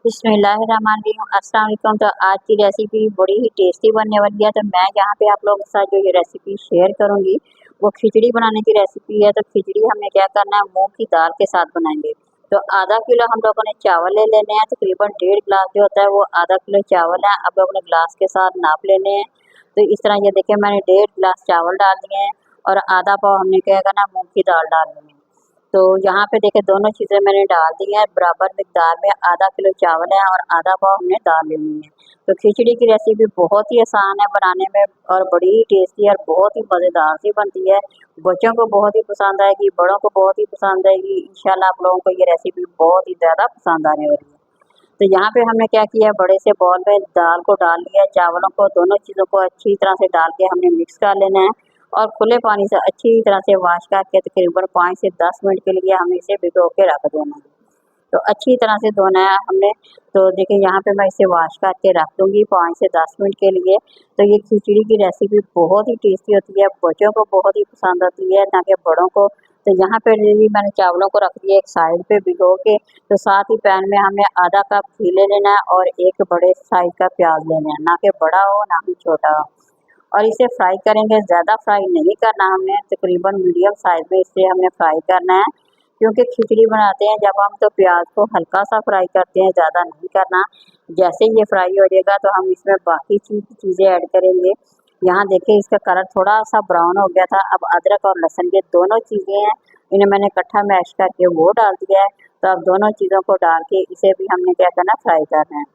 बिस्मिल्लाहिर्रहमानिर्रहीम। अस्सलाम वालेकुम। तो आज की रेसिपी बड़ी ही टेस्टी बनने वाली है। तो मैं यहाँ पे आप लोगों के साथ जो ये रेसिपी शेयर करूँगी वो खिचड़ी बनाने की रेसिपी है। तो खिचड़ी हमें क्या करना है, मूंग की दाल के साथ बनाएंगे। तो आधा किलो हम लोगों ने चावल ले लेने हैं। तकरीबन 1.5 गिलास जो होता है वो आधा किलो चावल है। आप लोगों ने ग्लास के साथ नाप लेने हैं। तो इस तरह ये देखिए, मैंने 1.5 गिलास चावल डाल दिए हैं और आधा पाव हमने क्या करना, मूंग की दाल डालनी है। तो यहाँ पे देखिए, दोनों चीज़ें मैंने डाल दी हैं बराबर मिकदार में। आधा किलो चावल है और आधा पाव हमने दाल लेनी है। तो खिचड़ी की रेसिपी बहुत ही आसान है बनाने में और बड़ी ही टेस्टी और बहुत ही मज़ेदार सी बनती है। बच्चों को बहुत ही पसंद आएगी, बड़ों को बहुत ही पसंद आएगी। इंशाल्लाह आप लोगों को ये रेसिपी बहुत ही ज़्यादा पसंद आने वाली है। तो यहाँ पे हमने क्या किया, बड़े से बॉल में दाल को डाल लिया, चावलों को, दोनों चीज़ों को अच्छी तरह से डाल के हमने मिक्स कर लेना है और खुले पानी से अच्छी तरह से वॉश करके तकरीबन 5 से 10 मिनट के लिए हमें इसे भिगो के रख देना है। तो अच्छी तरह से धोना है हमने। तो देखिए, यहाँ पे मैं इसे वॉश करके रख दूँगी 5 से 10 मिनट के लिए। तो ये खिचड़ी की रेसिपी बहुत ही टेस्टी होती है, बच्चों को बहुत ही पसंद आती है, ना कि बड़ों को। तो यहाँ पे भी मैंने चावलों को रख दिया एक साइड पे भिगो के। तो साथ ही पैन में हमें आधा कप घी ले लेना है और एक बड़े साइज का प्याज लेना है, ना कि बड़ा हो ना ही छोटा हो। और इसे फ्राई करेंगे, ज़्यादा फ्राई नहीं करना हमने, तकरीबन मीडियम साइज में इसे हमने फ्राई करना है। क्योंकि खिचड़ी बनाते हैं जब हम, तो प्याज को हल्का सा फ्राई करते हैं, ज़्यादा नहीं करना। जैसे ये फ्राई हो जाएगा तो हम इसमें बाकी चीज़ें ऐड करेंगे। यहाँ देखिए, इसका कलर थोड़ा सा ब्राउन हो गया था। अब अदरक और लहसुन ये दोनों चीज़ें हैं, इन्हें मैंने इकट्ठा मैश करके वो डाल दिया है। तो अब दोनों चीज़ों को डाल के इसे भी हमने क्या करना, फ्राई करना है।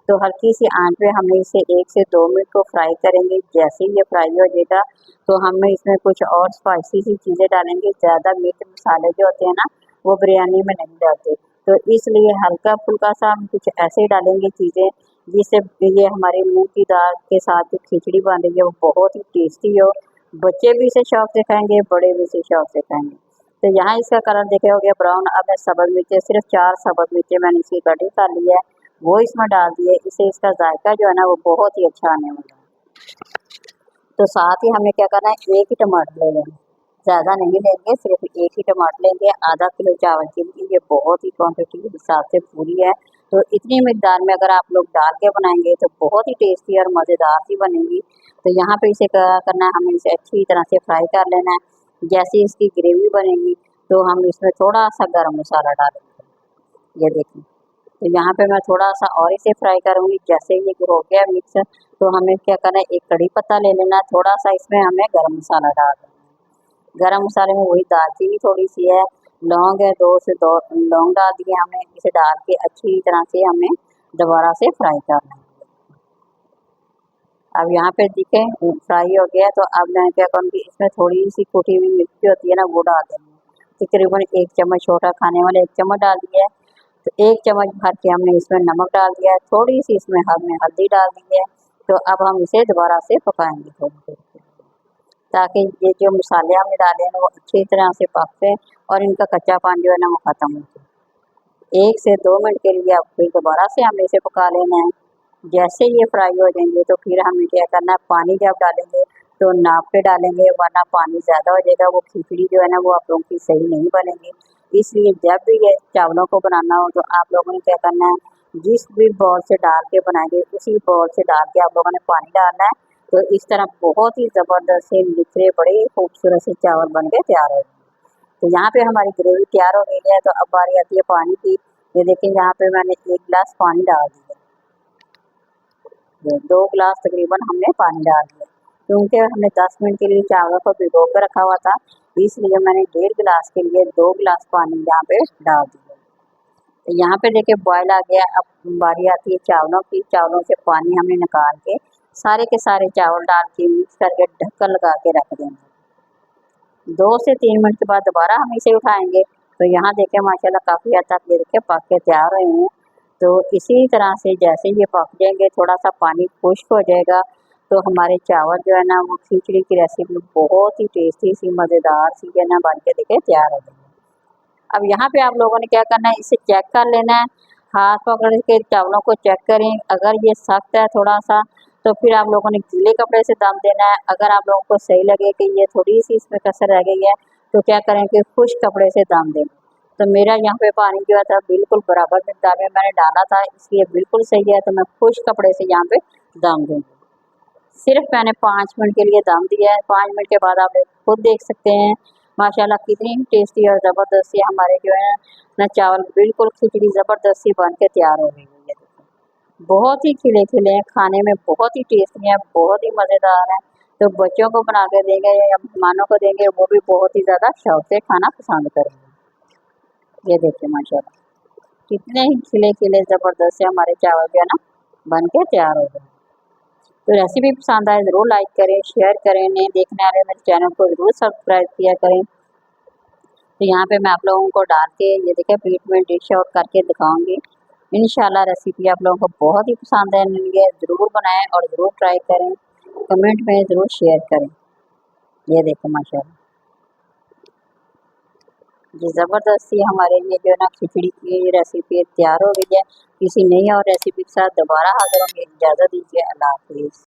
तो हल्की सी आंच पे हमने इसे 1 से 2 मिनट को फ्राई करेंगे। जैसे ही ये फ्राई हो जाएगा तो हम इसमें कुछ और स्पाइसी सी चीज़ें डालेंगे। ज़्यादा मिर्च मसाले जो होते हैं ना, वो बिरयानी में नहीं डालते। तो इसलिए हल्का फुल्का सा हम कुछ ऐसे डालेंगे चीज़ें, जिससे ये हमारी मूंग की दाल के साथ जो खिचड़ी बन रही है वो बहुत ही टेस्टी हो। बच्चे भी इसे शौक से खाएंगे, बड़े भी इसे शौक से खाएंगे। तो यहाँ इसका कलर देखे हो गया ब्राउन। अब मैं सब्ज़ मिर्चें, सिर्फ 4 सब्ज़ मिर्चें मैंने इसकी कटिंग कर ली है, वो इसमें डाल दिए। इससे इसका जायका जो है ना वो बहुत ही अच्छा आने वाला है। तो साथ ही हमें क्या करना है, 1 ही टमाटर ले लेना, ज़्यादा नहीं लेंगे, सिर्फ 1 ही टमाटर लेंगे। आधा किलो चावल के लिए ये बहुत ही क्वांटिटी के हिसाब से पूरी है। तो इतनी मिकदार में अगर आप लोग डाल के बनाएंगे तो बहुत ही टेस्टी और मज़ेदार सी बनेगी। तो यहाँ पे इसे क्या करना है, हमें इसे अच्छी तरह से फ्राई कर लेना है। जैसे इसकी ग्रेवी बनेगी तो हम इसमें थोड़ा सा गर्म मसाला डालेंगे, ये देखिए। तो यहाँ पे मैं थोड़ा सा और इसे फ्राई करूँगी। जैसे ये हो गया मिक्स, तो हमें क्या करना है, एक कड़ी पत्ता ले लेना है, थोड़ा सा इसमें हमें गरम मसाला डाल देना है। गरम मसाले में वही दालचीनी थोड़ी सी है, लौंग है, 2 से 2 लौंग डाल दिए हमने। इसे डाल के अच्छी तरह से हमें दोबारा से फ्राई करना है। अब यहाँ पे दिखे फ्राई हो गया। तो अब मैं क्या करूँगी, इसमें थोड़ी सी कुटी हुई मिर्ची होती है ना, वो डाल देंगे। तकरीबन 1 चम्मच, छोटा खाने वाले 1 चम्मच डाल दिया है। तो 1 चम्मच भर के हमने इसमें नमक डाल दिया है, थोड़ी सी इसमें हमने हल्दी डाल दी है। तो अब हम इसे दोबारा से पकाएंगे थोड़ी देर के लिए, ताकि ये जो मसाले हमने डाले हैं वो अच्छी तरह से पकते और इनका कच्चापन जो है ना वो ख़त्म हो जाए। 1 से 2 मिनट के लिए अब फिर दोबारा से हमें इसे पका लेना है। जैसे ये फ्राई हो जाएंगे तो फिर हमें क्या करना है, पानी जब डालेंगे तो नाप के डालेंगे, वरना पानी ज़्यादा हो जाएगा, वो खिचड़ी जो है ना वो आप लोगों की सही नहीं बनेगी। इसलिए जब भी ये चावलों को बनाना हो तो आप लोगों ने क्या करना है, जिस भी बाउल से डाल के बनाएंगे उसी बाउल से डाल के आप लोगों ने पानी डालना है। तो इस तरह बहुत ही ज़बरदस्त से निखरे बड़े ही खूबसूरत से चावल बन के तैयार हो जाएंगे। तो यहाँ पे हमारी ग्रेवी तैयार हो गई है। तो अब बारी आती है पानी की। ये देखिए, यहाँ पे मैंने 1 गिलास पानी डाल दिया, 2 गिलास तकरीबन हमने पानी डाल दिया। क्योंकि हमने 10 मिनट के लिए चावलों को भिगो कर रखा हुआ था, इसलिए मैंने 1.5 गिलास के लिए 2 गिलास पानी यहाँ पे डाल दिया। तो यहाँ पे देखिए बॉयल आ गया। अब बारी आती है चावलों की। चावलों से पानी हमने निकाल के सारे के सारे चावल डाल के मिक्स करके ढक्कन लगा के रख देंगे। 2 से 3 मिनट के बाद दोबारा हम इसे उठाएंगे। तो यहाँ देखें माशाल्लाह काफ़ी हद तक ये देखिए पक के तैयार हुए हैं। तो इसी तरह से जैसे ये पक जाएंगे, थोड़ा सा पानी खुश्क हो जाएगा, तो हमारे चावल जो है ना वो खिचड़ी की रेसिपी बहुत ही टेस्टी सी मज़ेदार सी है ना बन के देखिए तैयार हो जाएगी। अब यहाँ पे आप लोगों ने क्या करना है, इसे चेक कर लेना है। हाथ पकड़ के चावलों को चेक करें, अगर ये सख्त है थोड़ा सा तो फिर आप लोगों ने गीले कपड़े से दम देना है। अगर आप लोगों को सही लगे कि ये थोड़ी सी इसमें कसर रह गई है तो क्या करें कि खुश्क कपड़े से दम दें। तो मेरा यहाँ पे पानी जो है था बिल्कुल बराबर मिकदार में मैंने डाला था, इसलिए बिल्कुल सही है। तो मैं खुश कपड़े से यहाँ पे दम दूँगी। सिर्फ मैंने 5 मिनट के लिए दम दिया है। 5 मिनट के बाद आप खुद देख सकते हैं माशाल्लाह कितनी टेस्टी और ज़बरदस्त सी हमारे जो है ना चावल बिल्कुल खिचड़ी ज़बरदस्त सी बन के तैयार हो गई है। बहुत ही खिले खिले हैं, खाने में बहुत ही टेस्टी हैं, बहुत ही मज़ेदार हैं। तो बच्चों को बना के देंगे या मेहमानों को देंगे, वो भी बहुत ही ज़्यादा शौक से खाना पसंद करेंगे। ये देखिए माशाल्लाह कितने ही खिले खिले ज़बरदस्त से हमारे चावल जो है ना बन के तैयार हो गए। तो रेसिपी पसंद आए ज़रूर लाइक करें, शेयर करें, नए देखने वाले मेरे चैनल को ज़रूर सब्सक्राइब किया करें। तो यहाँ पे मैं आप लोगों को डाल के ये देखिए प्लेट में डिश आउट करके दिखाऊंगी। इंशाल्लाह रेसिपी आप लोगों को बहुत ही पसंद आएगी, ज़रूर बनाएं और ज़रूर ट्राई करें, कमेंट में ज़रूर शेयर करें। ये देखो माशाल्लाह जी ज़बरदस्त सी हमारे लिए जो है ना खिचड़ी की रेसिपी तैयार हो गई है। किसी नई और रेसिपी के साथ दोबारा हाजिर होंगे। इजाज़त दीजिए। अल्लाह हाफिज़।